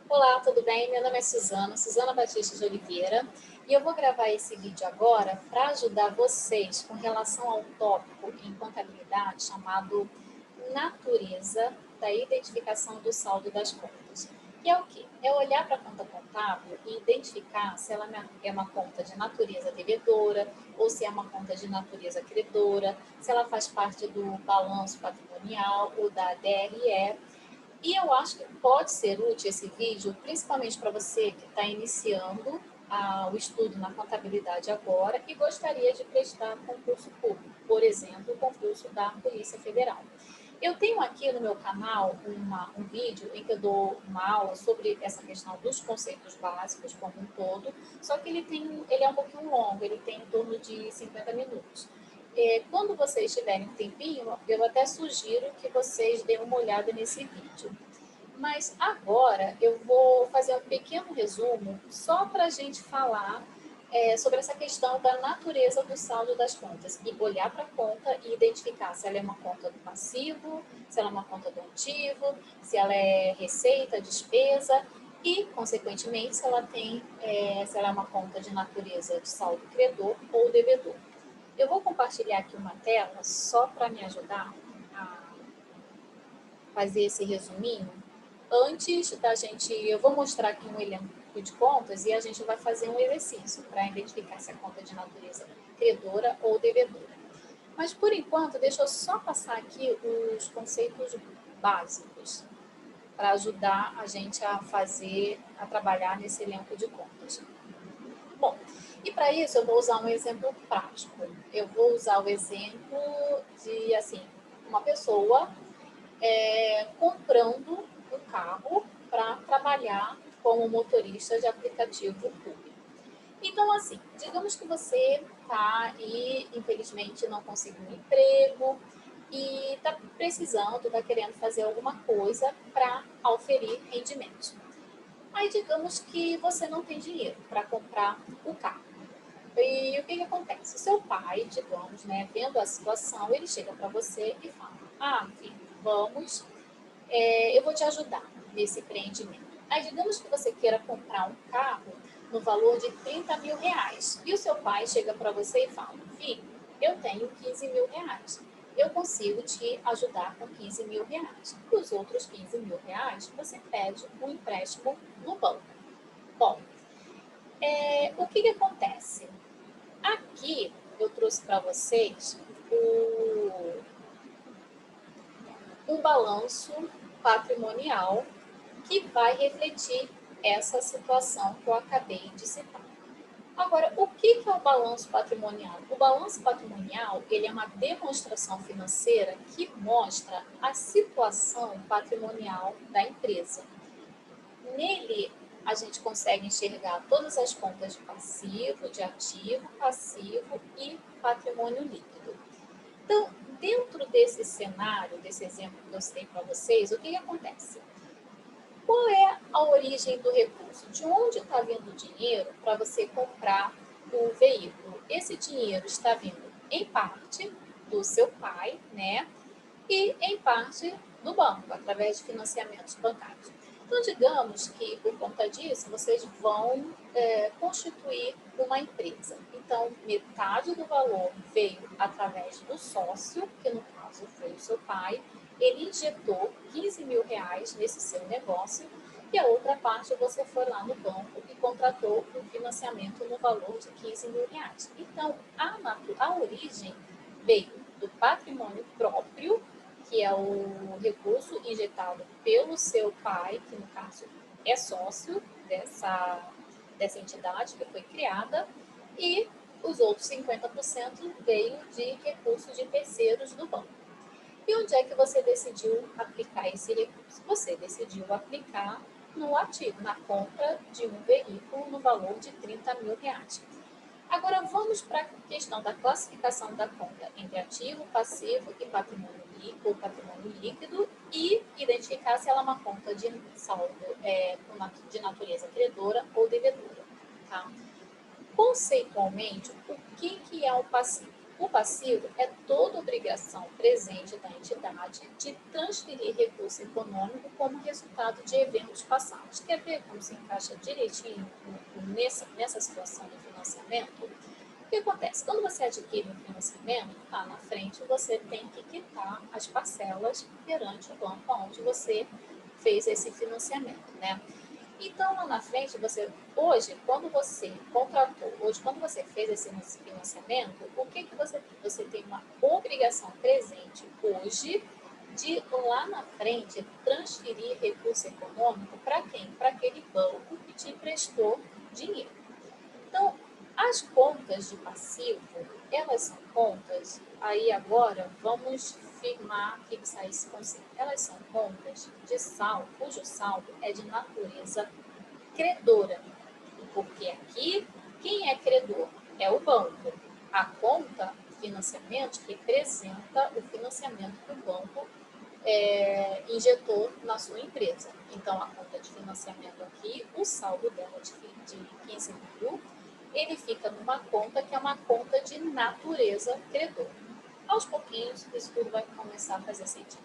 Olá, tudo bem? Meu nome é Suzana Batista de Oliveira, e eu vou gravar esse vídeo agora para ajudar vocês com relação ao tópico em contabilidade chamado natureza da identificação do saldo das contas. Que é o quê? É olhar para a conta contábil e identificar se ela é uma conta de natureza devedora ou se é uma conta de natureza credora, se ela faz parte do balanço patrimonial ou da DRE. E eu acho que pode ser útil esse vídeo, principalmente para você que está iniciando o estudo na contabilidade agora e gostaria de prestar concurso público, por exemplo, o concurso da Polícia Federal. Eu tenho aqui no meu canal um vídeo em que eu dou uma aula sobre essa questão dos conceitos básicos como um todo, só que ele é um pouquinho longo, ele tem em torno de 50 minutos. Quando vocês tiverem um tempinho, eu até sugiro que vocês deem uma olhada nesse vídeo. Mas agora eu vou fazer um pequeno resumo só para a gente falar sobre essa questão da natureza do saldo das contas e olhar para a conta e identificar se ela é uma conta do passivo, se ela é uma conta do ativo, se ela é receita, despesa e, consequentemente, se ela é uma conta de natureza de saldo credor ou devedor. Eu vou compartilhar aqui uma tela só para me ajudar a fazer esse resuminho. Antes da gente, eu vou mostrar aqui um elenco de contas e a gente vai fazer um exercício para identificar se a conta é de natureza credora ou devedora. Mas, por enquanto, deixa eu só passar aqui os conceitos básicos para ajudar a gente a trabalhar nesse elenco de contas. Bom, e para isso eu vou usar um exemplo prático. Eu vou usar o exemplo de, assim, uma pessoa comprando um carro para trabalhar como motorista de aplicativo público. Então, assim, digamos que você está e, infelizmente, não conseguiu um emprego e está precisando, está querendo fazer alguma coisa para auferir rendimento. Aí, digamos que você não tem dinheiro para comprar o carro. E o que acontece? O seu pai, digamos, né, vendo a situação, ele chega para você e fala: filho, eu vou te ajudar nesse empreendimento. Aí, digamos que você queira comprar um carro no valor de R$ 30.000 e o seu pai chega para você e fala: filho, eu tenho R$ 15.000. Eu consigo te ajudar com R$ 15.000. E os outros R$ 15.000 você pede um empréstimo no banco. Bom, o que acontece? Aqui eu trouxe para vocês um balanço patrimonial que vai refletir essa situação que eu acabei de citar. Agora, o que é o balanço patrimonial? O balanço patrimonial ele é uma demonstração financeira que mostra a situação patrimonial da empresa. Nele, a gente consegue enxergar todas as contas de passivo, de ativo, passivo e patrimônio líquido. Então, dentro desse cenário, desse exemplo que eu citei para vocês, o que acontece? Qual é a origem do recurso? De onde está vindo o dinheiro para você comprar o veículo? Esse dinheiro está vindo, em parte, do seu pai, né? E, em parte, do banco, através de financiamentos bancários. Então, digamos que, por conta disso, vocês vão constituir uma empresa. Então, metade do valor veio através do sócio, que no caso foi o seu pai, ele injetou R$ 15.000 nesse seu negócio e a outra parte você foi lá no banco e contratou um financiamento no valor de R$ 15.000. Então, a origem veio do patrimônio próprio, que é o recurso injetado pelo seu pai, que no caso é sócio dessa entidade que foi criada, e os outros 50% veio de recursos de terceiros do banco. E onde é que você decidiu aplicar esse recurso? Você decidiu aplicar no ativo, na compra de um veículo no valor de R$ 30.000. Agora vamos para a questão da classificação da conta entre ativo, passivo e patrimônio líquido e identificar se ela é uma conta de saldo de natureza credora ou devedora. Tá? Conceitualmente, o que é o passivo? O passivo é toda obrigação presente da entidade de transferir recurso econômico como resultado de eventos passados. Quer ver como se encaixa direitinho nessa situação do financiamento? O que acontece? Quando você adquire um financiamento, lá na frente você tem que quitar as parcelas perante o banco onde você fez esse financiamento, né? Então, lá na frente, quando você contratou, quando você fez esse financiamento, o que você tem uma obrigação presente hoje de, lá na frente, transferir recurso econômico para quem? Para aquele banco que te emprestou dinheiro. Então, as contas de passivo, elas são contas, aí agora vamos fixar esse conceito. Elas são contas de saldo, cujo saldo é de natureza credora. Porque aqui, quem é credor? É o banco. A conta financiamento representa o financiamento que o banco injetou na sua empresa. Então, a conta de financiamento aqui, o saldo dela de 15 mil, ele fica numa conta que é uma conta de natureza credora. Aos pouquinhos, isso tudo vai começar a fazer sentido.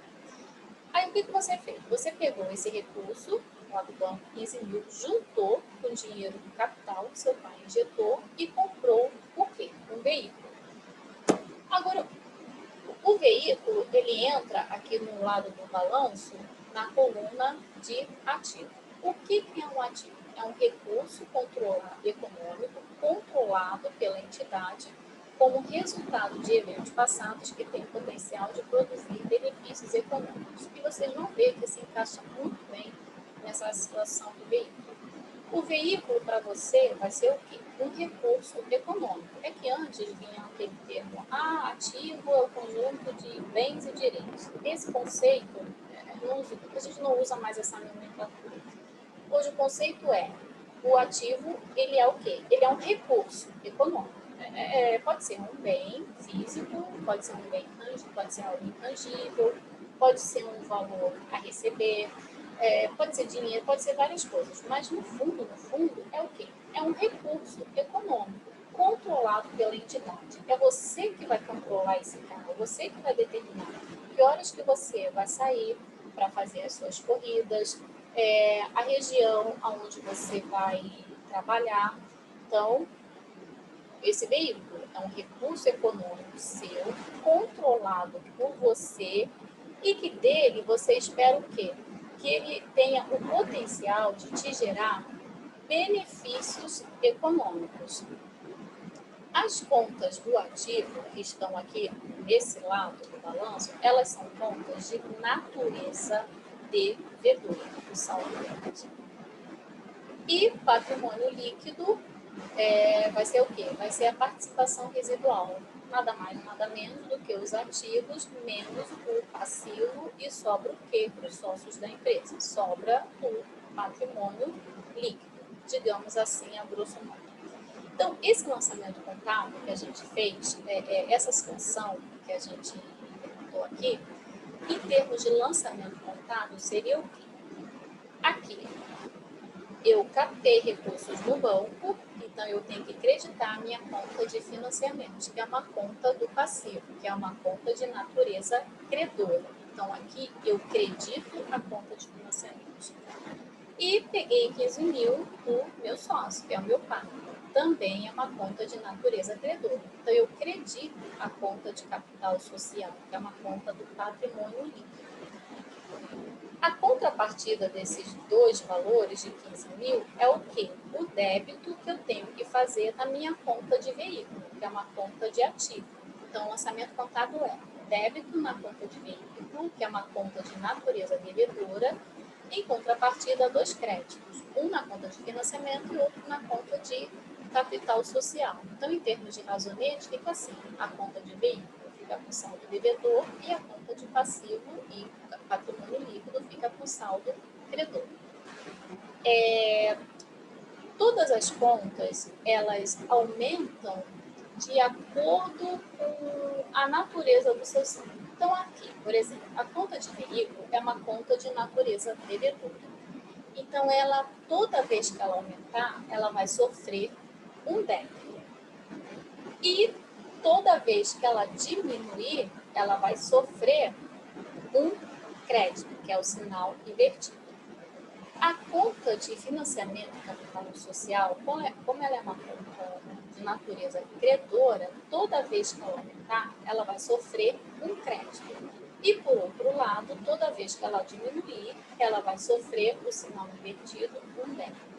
Aí, o que você fez? Você pegou esse recurso lá do banco, 15 mil, juntou com o dinheiro do capital que seu pai injetou e comprou o quê? Um veículo. Agora, o veículo, ele entra aqui no lado do balanço, na coluna de ativo. O que é um ativo? É um recurso econômico controlado pela entidade como resultado de eventos passados que tem potencial de produzir benefícios econômicos. E vocês vão ver que se encaixa muito bem nessa situação do veículo. O veículo para você vai ser o quê? Um recurso econômico. É que antes vinha aquele termo, ativo é o conjunto de bens e direitos. Esse conceito, a gente não usa mais essa nomenclatura. Hoje o conceito o ativo, ele é o quê? Ele é um recurso econômico. Pode ser um bem físico, pode ser um bem intangível, pode ser algo intangível, pode ser um valor a receber, pode ser dinheiro, pode ser várias coisas. Mas no fundo, é o quê? É um recurso econômico controlado pela entidade. É você que vai controlar esse carro, é você que vai determinar que horas que você vai sair para fazer as suas corridas, a região onde você vai trabalhar. Então, esse veículo é um recurso econômico seu, controlado por você, e que dele você espera o quê? Que ele tenha o potencial de te gerar benefícios econômicos. As contas do ativo que estão aqui nesse lado do balanço, elas são contas de natureza devedora, o saldo delas. E patrimônio líquido vai ser o quê? Vai ser a participação residual. Nada mais, nada menos do que os ativos menos o passivo, e sobra o quê para os sócios da empresa? Sobra o patrimônio líquido, digamos assim, a grosso modo. Então, esse lançamento contábil que a gente fez, essa situação que a gente implementou aqui, em termos de lançamento contábil, seria o quê? Aqui, eu captei recursos no banco, então eu tenho que creditar a minha conta de financiamento, que é uma conta do passivo, que é uma conta de natureza credora. Então, aqui eu credito a conta de financiamento. E peguei 15 mil do meu sócio, que é o meu pai. Também é uma conta de natureza credora. Então, eu credito a conta de capital social, que é uma conta do patrimônio líquido. A contrapartida desses dois valores de 15 mil é o quê? O débito que eu tenho que fazer na minha conta de veículo, que é uma conta de ativo. Então, o lançamento contábil é débito na conta de veículo, que é uma conta de natureza devedora, em contrapartida, dois créditos, um na conta de financiamento e outro na conta de capital social. Então, em termos de razonete, fica assim: a conta de veículo fica com saldo devedor e a conta de passivo e patrimônio líquido fica com saldo credor. Todas as contas, elas aumentam de acordo com a natureza do seu saldo. Então, aqui, por exemplo, a conta de veículo é uma conta de natureza devedora. Então, ela, toda vez que ela aumentar, ela vai sofrer um débito. E toda vez que ela diminuir, ela vai sofrer um crédito, que é o sinal invertido. A conta de financiamento de capital social, como ela é uma conta de natureza credora, toda vez que ela aumentar, ela vai sofrer um crédito. E, por outro lado, toda vez que ela diminuir, ela vai sofrer o sinal invertido, um débito.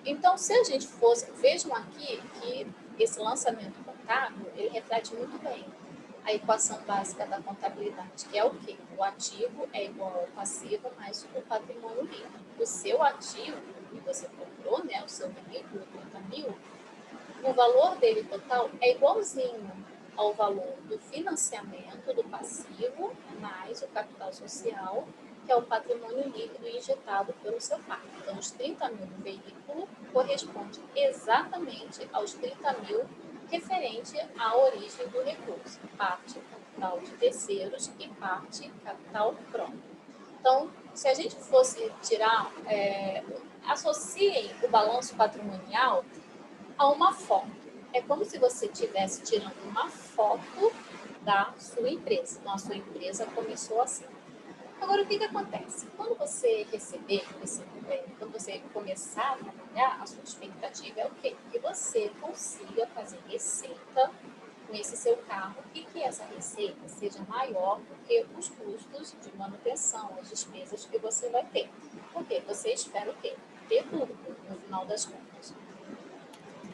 Então, se a gente fosse, vejam aqui que esse lançamento contábil, ele reflete muito bem a equação básica da contabilidade, que é o quê? O ativo é igual ao passivo mais o patrimônio líquido. O seu ativo, que você comprou, né, o seu veículo, 30 mil, o valor dele total é igualzinho ao valor do financiamento do passivo mais o capital social, que é o patrimônio líquido injetado pelo seu pai. Então, os 30 mil do veículo corresponde exatamente aos 30 mil referente à origem do recurso, parte capital de terceiros e parte capital próprio. Então, se a gente fosse tirar, associem o balanço patrimonial a uma foto. É como se você estivesse tirando uma foto da sua empresa. Então, a sua empresa começou assim. Agora, o que acontece? Quando você receber quando você começar a trabalhar, a sua expectativa é o quê? Que você consiga fazer receita com esse seu carro e que essa receita seja maior do que os custos de manutenção, as despesas que você vai ter. Porque você espera o quê? Ter lucro no final das contas.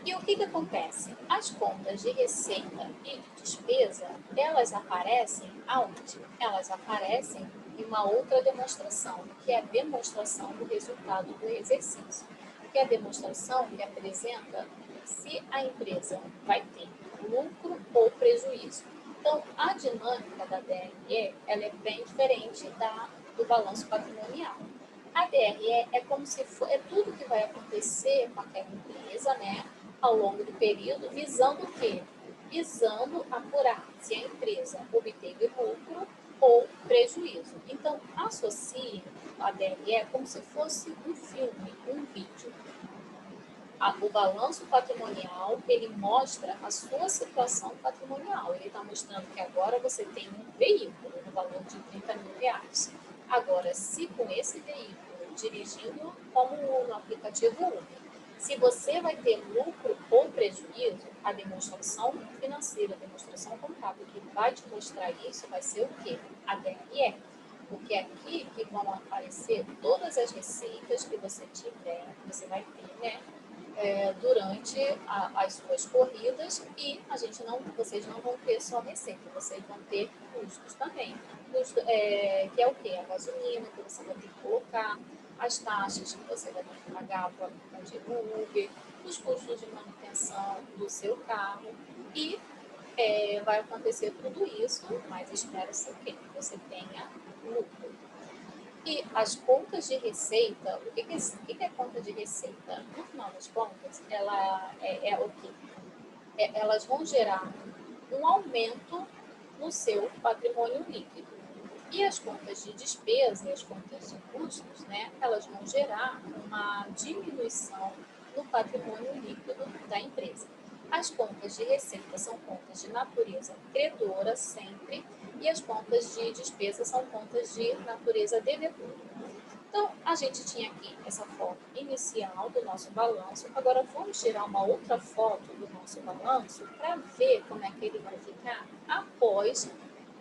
E o que acontece? As contas de receita e de despesa, elas aparecem aonde? Elas aparecem em uma outra demonstração, que é a demonstração do resultado do exercício, que é a demonstração que apresenta se a empresa vai ter lucro ou prejuízo. Então, a dinâmica da DRE, ela é bem diferente do balanço patrimonial. A DRE é como se for, é tudo que vai acontecer com aquela empresa, né, ao longo do período, visando o quê? Visando apurar se a empresa obteve lucro ou prejuízo. Então, associe a DRE como se fosse um filme, um vídeo. O balanço patrimonial, ele mostra a sua situação patrimonial. Ele está mostrando que agora você tem um veículo no valor de 30 mil reais. Agora, se com esse veículo, dirigindo como no aplicativo Uber, se você vai ter lucro ou prejuízo, a demonstração financeira, a demonstração contábil que vai te mostrar isso vai ser o quê? A DRE. Porque é aqui que vão aparecer todas as receitas que você tiver, que você vai ter, né? Durante as suas corridas e vocês não vão ter só receita, vocês vão ter custos também. Que é o quê? A gasolina que você vai ter que colocar, as taxas que você vai ter que pagar para o aplicativo Uber, os custos de manutenção do seu carro e vai acontecer tudo isso, mas espera-se que você tenha lucro. E as contas de receita, o que é conta de receita? No final das contas, ela é o quê? Elas vão gerar um aumento no seu patrimônio líquido. E as contas de despesa e as contas de custos, né, elas vão gerar uma diminuição no patrimônio líquido da empresa. As contas de receita são contas de natureza credora sempre e as contas de despesa são contas de natureza devedora. Então, a gente tinha aqui essa foto inicial do nosso balanço. Agora, vamos tirar uma outra foto do nosso balanço para ver como é que ele vai ficar após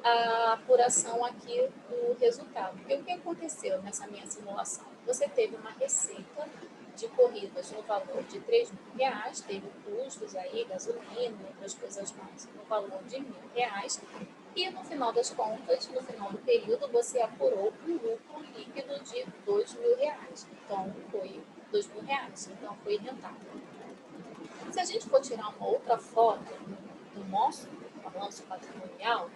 a apuração aqui do resultado. E o que aconteceu nessa minha simulação? Você teve uma receita de corridas no valor de R$ 3.000, teve custos aí, gasolina e outras coisas mais, no valor de R$ 1.000. E no final das contas, no final do período, você apurou um lucro líquido de R$ 2.000. Então, foi R$ 2.000. Então, foi rentável. Se a gente for tirar uma outra foto do nosso balanço patrimonial,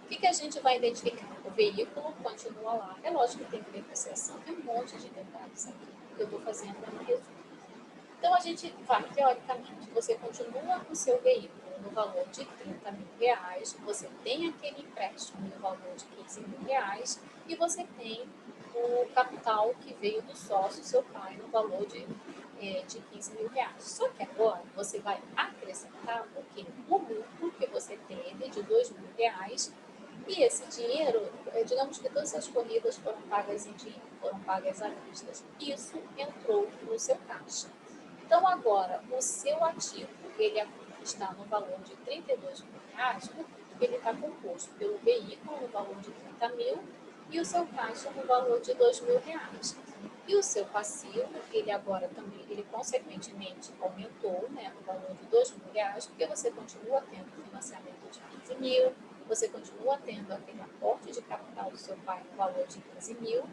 o que a gente vai identificar? O veículo continua lá. É lógico que tem depreciação, tem um monte de detalhes aqui que eu estou fazendo no resumo. Então, a gente vai, teoricamente, você continua com o seu veículo no valor de R$ 30.000, você tem aquele empréstimo no valor de R$ 15.000 e você tem o capital que veio do sócio, seu pai, no valor de de 15 mil reais. Só que agora você vai acrescentar o lucro que você teve de 2 mil reais e esse dinheiro, digamos que todas as corridas foram pagas em dinheiro, foram pagas à vista. Isso entrou no seu caixa. Então agora o seu ativo, ele está no valor de 32 mil reais, porque ele está composto pelo veículo no valor de 30 mil e o seu caixa no valor de 2 mil reais. E o seu passivo, ele agora também, ele consequentemente aumentou, né, no valor de 2 mil reais, porque você continua tendo financiamento de 15 mil, você continua tendo aquele aporte de capital do seu pai no valor de 15 mil,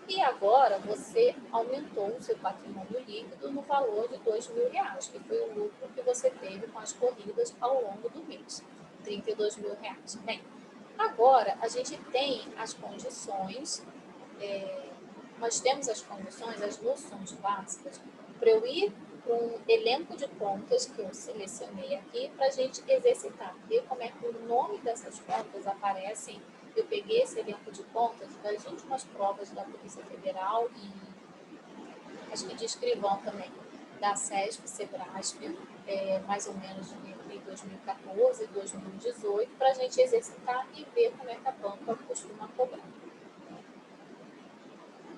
e agora você aumentou o seu patrimônio líquido no valor de 2 mil reais, que foi o lucro que você teve com as corridas ao longo do mês, 32 mil reais. Bem, agora a gente tem as condições, nós temos as condições, as noções básicas para eu ir para um elenco de contas que eu selecionei aqui para a gente exercitar, ver como é que o nome dessas contas aparecem. Eu peguei esse elenco de contas das últimas provas da Polícia Federal e acho que de escrivão também, da SESP, SEBRASP, mais ou menos entre 2014 e 2018, para a gente exercitar e ver como é que a banca costuma cobrar.